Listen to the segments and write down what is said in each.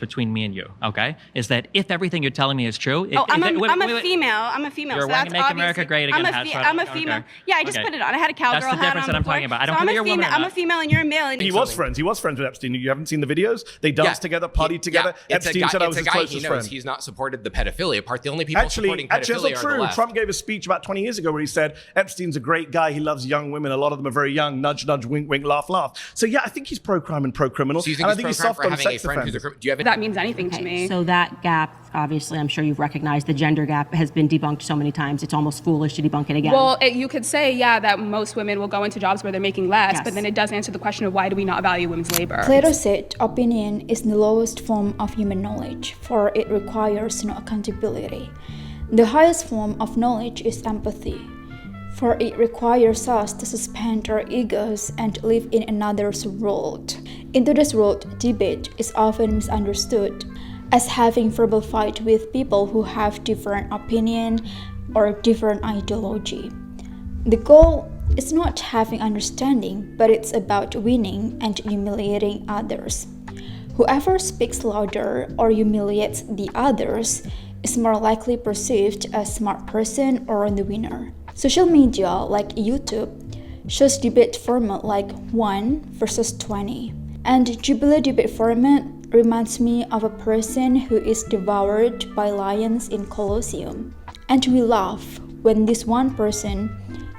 between me and you, okay, is that if everything you're telling me is true... I'm a female. You're so wearing that's Make America Great Again hat. I'm a female. Okay. Yeah, I just put it on. I had a cowgirl hat on. That's the difference that I'm talking about. I don't care if you're a woman or not. I'm a female and you're a male. And He was friends with Epstein. You haven't seen the videos? They danced together, partied together. Epstein said I was his closest friend. He's not supported the pedophilia part. The only people supporting pedophilia that's not are true. the left. Trump gave a speech about 20 years ago where he said Epstein's a great guy. He loves young women. A lot of them are very young. Nudge, nudge, wink, wink, laugh, laugh. So yeah, I think he's pro-crime and pro-criminal. So you think and I think he's soft on sex offenders. Do you have that means anything to me? So that gap, obviously, I'm sure you've recognized the gender gap has been debunked so many times. It's almost foolish to debunk it again. Well, you could say, that most women will go into jobs where they're making less, but then it does answer the question of why do we not value women's labor? Plato said opinion is the lowest form of human knowledge, for it requires no accountability. The highest form of knowledge is empathy, for it requires us to suspend our egos and live in another's world. In today's world, debate is often misunderstood as having verbal fight with people who have different opinion or different ideology. The goal is not having understanding, but it's about winning and humiliating others. Whoever speaks louder or humiliates the others is more likely perceived as a smart person or the winner. Social media like YouTube shows debate format like 1 versus 20. And Jubilee debate format reminds me of a person who is devoured by lions in Colosseum. And we laugh when this one person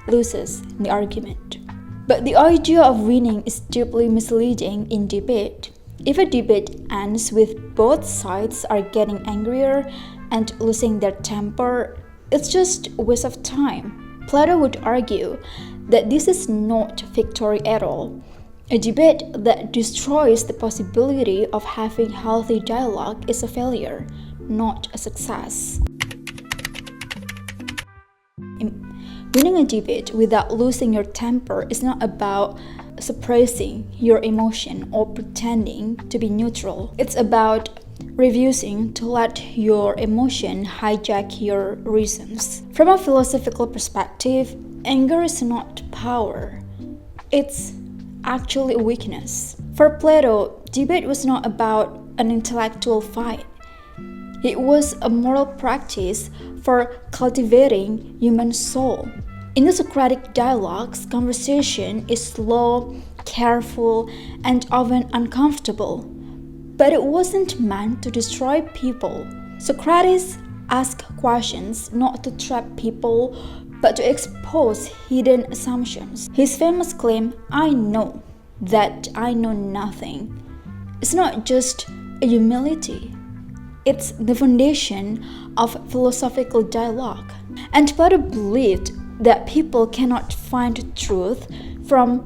loses the argument. But the idea of winning is deeply misleading in debate. If a debate ends with both sides are getting angrier and losing their temper, it's just a waste of time. Plato would argue that this is not victory at all. A debate that destroys the possibility of having healthy dialogue is a failure, not a success. Winning a debate without losing your temper is not about suppressing your emotion or pretending to be neutral. It's about refusing to let your emotion hijack your reasons. From a philosophical perspective, anger is not power. It's actually a weakness. For Plato, debate was not about an intellectual fight. It was a moral practice for cultivating human soul. In the Socratic dialogues, conversation is slow, careful, and often uncomfortable. But it wasn't meant to destroy people. Socrates asked questions not to trap people, but to expose hidden assumptions. His famous claim, "I know that I know nothing," is not just a humility. It's the foundation of philosophical dialogue. And Plato believed that people cannot find truth from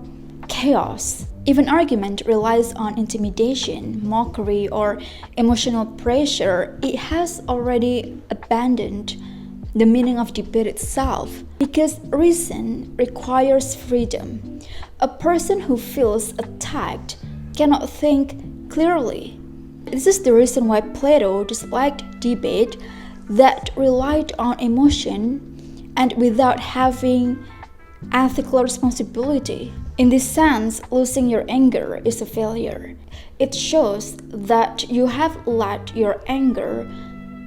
chaos. If an argument relies on intimidation, mockery, or emotional pressure, it has already abandoned the meaning of debate itself, because reason requires freedom. A person who feels attacked cannot think clearly. This is the reason why Plato disliked debate that relied on emotion and without having ethical responsibility. In this sense, losing your anger is a failure. It shows that you have let your anger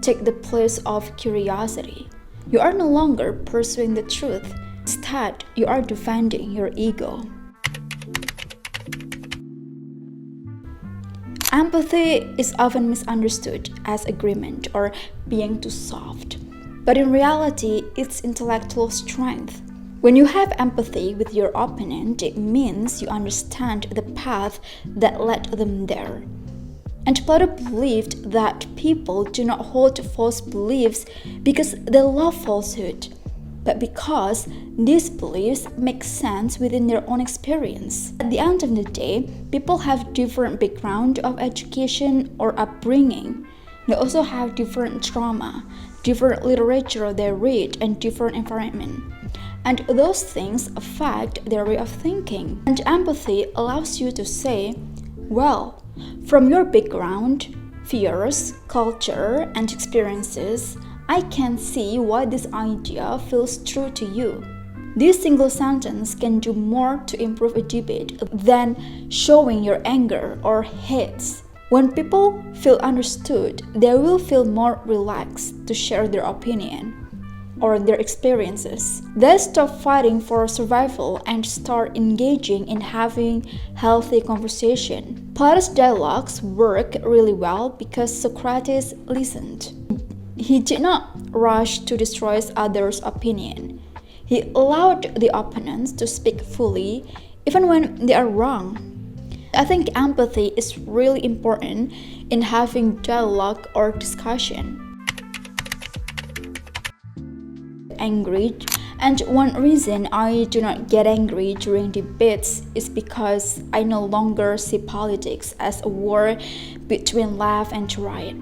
take the place of curiosity. You are no longer pursuing the truth. Instead, you are defending your ego. Empathy is often misunderstood as agreement or being too soft, but in reality, it's intellectual strength. When you have empathy with your opponent, it means you understand the path that led them there. And Plato believed that people do not hold false beliefs because they love falsehood, but because these beliefs make sense within their own experience. At the end of the day, people have different background of education or upbringing. They also have different trauma, different literature they read, and different environment. And those things affect their way of thinking. And empathy allows you to say, well, from your background, fears, culture, and experiences, I can see why this idea feels true to you. This single sentence can do more to improve a debate than showing your anger or hate. When people feel understood, they will feel more relaxed to share their opinion or their experiences. They stop fighting for survival and start engaging in having healthy conversation. Plato's dialogues work really well because Socrates listened. He did not rush to destroy others' opinion. He allowed the opponents to speak fully, even when they are wrong. I think empathy is really important in having dialogue or discussion. Angry, and one reason I do not get angry during debates is because I no longer see politics as a war between left and right.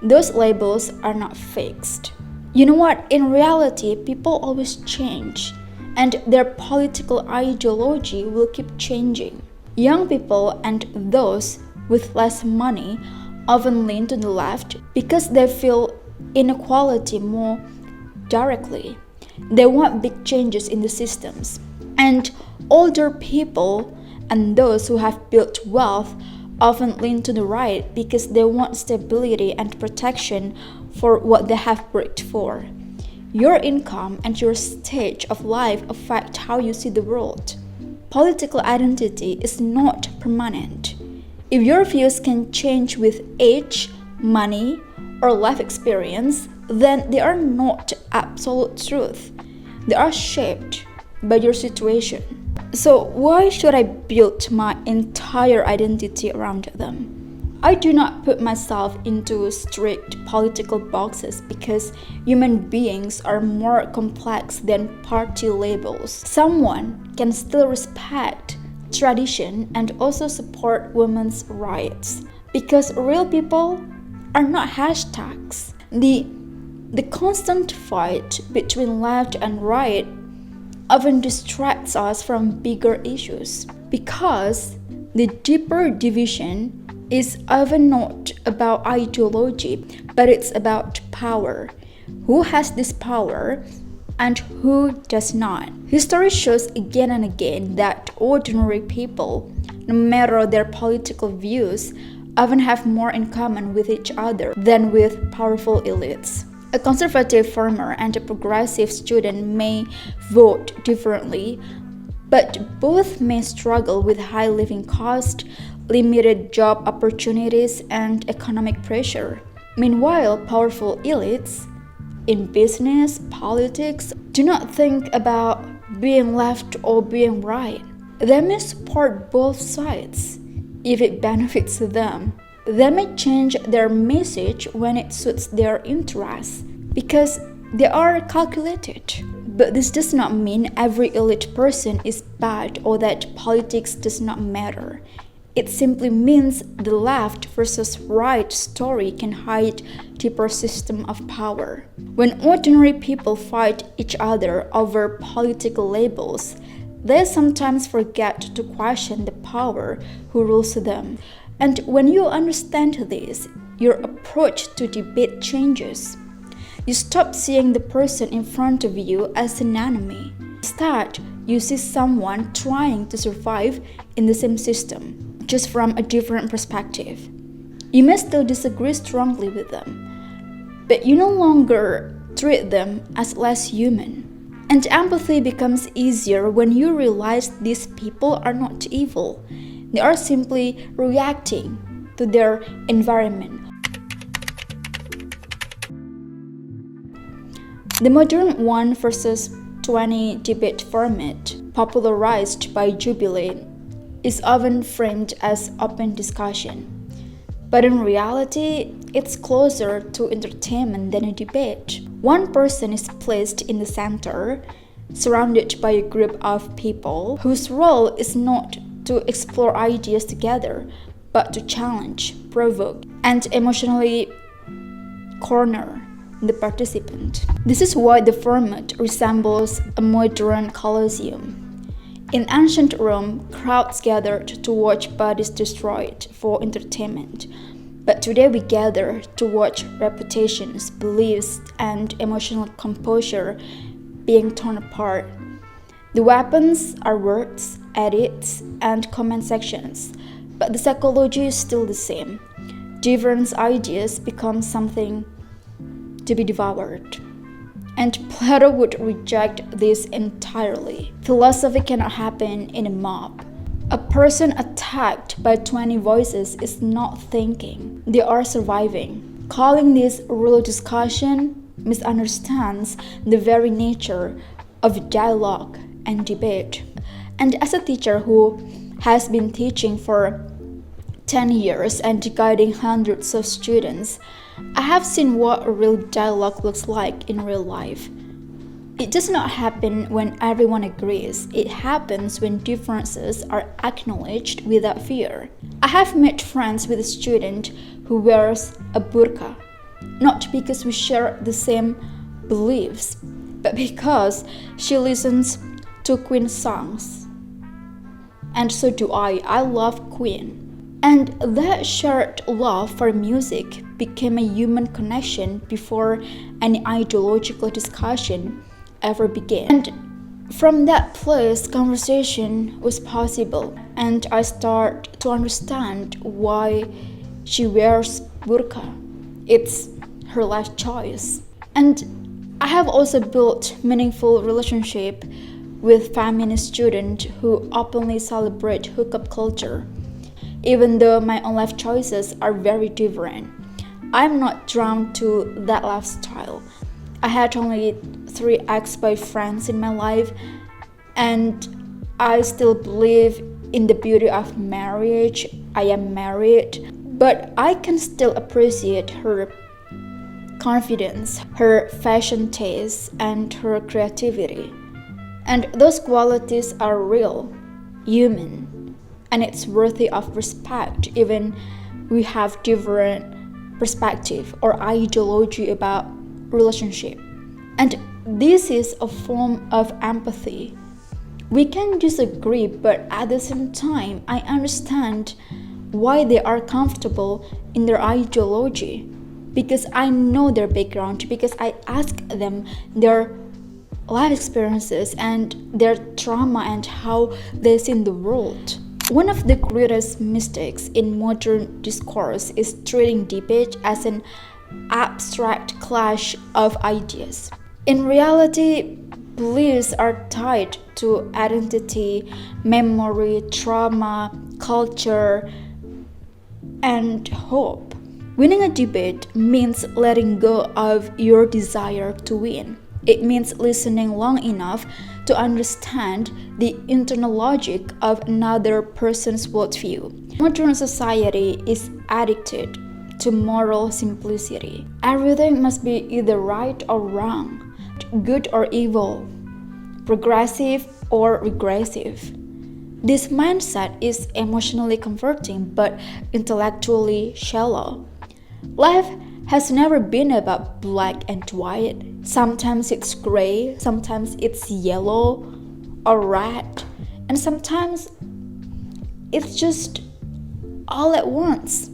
Those labels are not fixed. You know what? In reality, people always change, and their political ideology will keep changing. Young people and those with less money often lean to the left because they feel inequality more directly. They want big changes in the systems. And older people and those who have built wealth often lean to the right because they want stability and protection for what they have worked for. Your income and your stage of life affect how you see the world. Political identity is not permanent. If your views can change with age, money, or life experience, then they are not absolute truth. They are shaped by your situation. So why should I build my entire identity around them? I do not put myself into strict political boxes because human beings are more complex than party labels. Someone can still respect tradition and also support women's rights because real people are not hashtags. The constant fight between left and right often distracts us from bigger issues because the deeper division is often not about ideology, but it's about power. Who has this power and who does not? History shows again and again that ordinary people, no matter their political views, often have more in common with each other than with powerful elites. A conservative farmer and a progressive student may vote differently, but both may struggle with high living costs, limited job opportunities, and economic pressure. Meanwhile, powerful elites in business, politics, do not think about being left or being right. They may support both sides if it benefits them. They may change their message when it suits their interests because they are calculated. But this does not mean every elite person is bad or that politics does not matter. It simply means the left versus right story can hide deeper system of power. When ordinary people fight each other over political labels, they sometimes forget to question the power who rules them. And when you understand this, your approach to debate changes. You stop seeing the person in front of you as an enemy. Instead, you see someone trying to survive in the same system, just from a different perspective. You may still disagree strongly with them, but you no longer treat them as less human. And empathy becomes easier when you realize these people are not evil. They are simply reacting to their environment. The modern 1 versus 20 debate format, popularized by Jubilee, is often framed as open discussion. But in reality, it's closer to entertainment than a debate. One person is placed in the center, surrounded by a group of people whose role is not to explore ideas together, but to challenge, provoke, and emotionally corner the participant. This is why the format resembles a modern Colosseum. In ancient Rome, crowds gathered to watch bodies destroyed for entertainment. But today we gather to watch reputations, beliefs, and emotional composure being torn apart. The weapons are words, edits, and comment sections, but the psychology is still the same. different ideas become something to be devoured. And Plato would reject this entirely. Philosophy cannot happen in a mob. A person attacked by 20 voices is not thinking, they are surviving. Calling this real discussion misunderstands the very nature of dialogue and debate. And as a teacher who has been teaching for 10 years and guiding hundreds of students, I have seen what a real dialogue looks like in real life. It does not happen when everyone agrees. It happens when differences are acknowledged without fear. I have met friends with a student who wears a burqa, not because we share the same beliefs, but because she listens to Queen songs. And so do I. I love Queen. And that shared love for music became a human connection before any ideological discussion ever began. And from that place, conversation was possible. And I start to understand why she wears burqa. It's her life choice. And I have also built meaningful relationship with feminist students who openly celebrate hookup culture. Even though my own life choices are very different, I'm not drawn to that lifestyle. I had only 3 ex-boyfriends in my life, and I still believe in the beauty of marriage. I am married, but I can still appreciate her confidence, her fashion taste, and her creativity. And those qualities are real, human. And it's worthy of respect, even we have different perspective or ideology about relationship. And this is a form of empathy. We can disagree, but at the same time, I understand why they are comfortable in their ideology, because I know their background, because I ask them their life experiences and their trauma and how they see the world. One of the greatest mistakes in modern discourse is treating debate as an abstract clash of ideas. In reality, beliefs are tied to identity, memory, trauma, culture, and hope. Winning a debate means letting go of your desire to win. It means listening long enough to understand the internal logic of another person's worldview. Modern society is addicted to moral simplicity. Everything must be either right or wrong, good or evil, progressive or regressive. This mindset is emotionally comforting but intellectually shallow. Life has never been about black and white. Sometimes it's gray, sometimes it's yellow or red, and sometimes it's just all at once.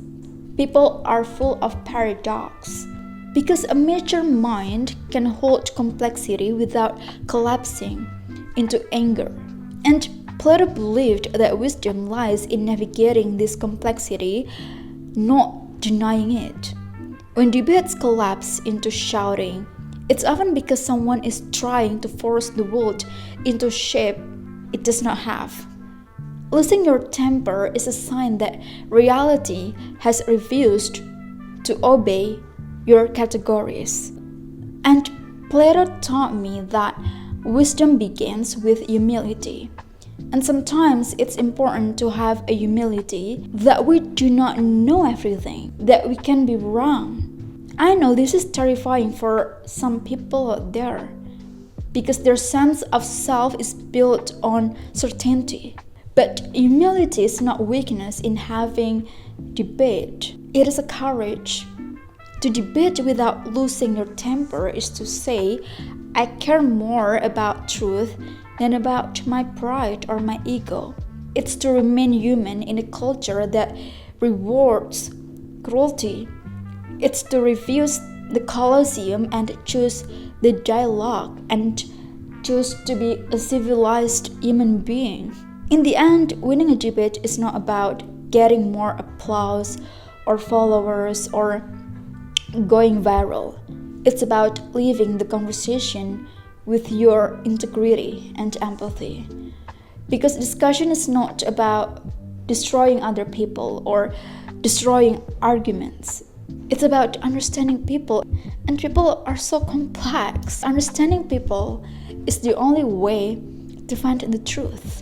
People are full of paradox because a mature mind can hold complexity without collapsing into anger. And Plato believed that wisdom lies in navigating this complexity, not denying it. When debates collapse into shouting, it's often because someone is trying to force the world into shape it does not have. Losing your temper is a sign that reality has refused to obey your categories. And Plato taught me that wisdom begins with humility. And sometimes it's important to have a humility that we do not know everything, that we can be wrong. I know this is terrifying for some people out there because their sense of self is built on certainty. But humility is not weakness in having debate. It is a courage. To debate without losing your temper is to say, I care more about truth than about my pride or my ego. It's to remain human in a culture that rewards cruelty. It's to refuse the Colosseum and choose the dialogue and choose to be a civilized human being. In the end, winning a debate is not about getting more applause or followers or going viral. It's about leaving the conversation with your integrity and empathy. Because discussion is not about destroying other people or destroying arguments. It's about understanding people, and people are so complex. Understanding people is the only way to find the truth.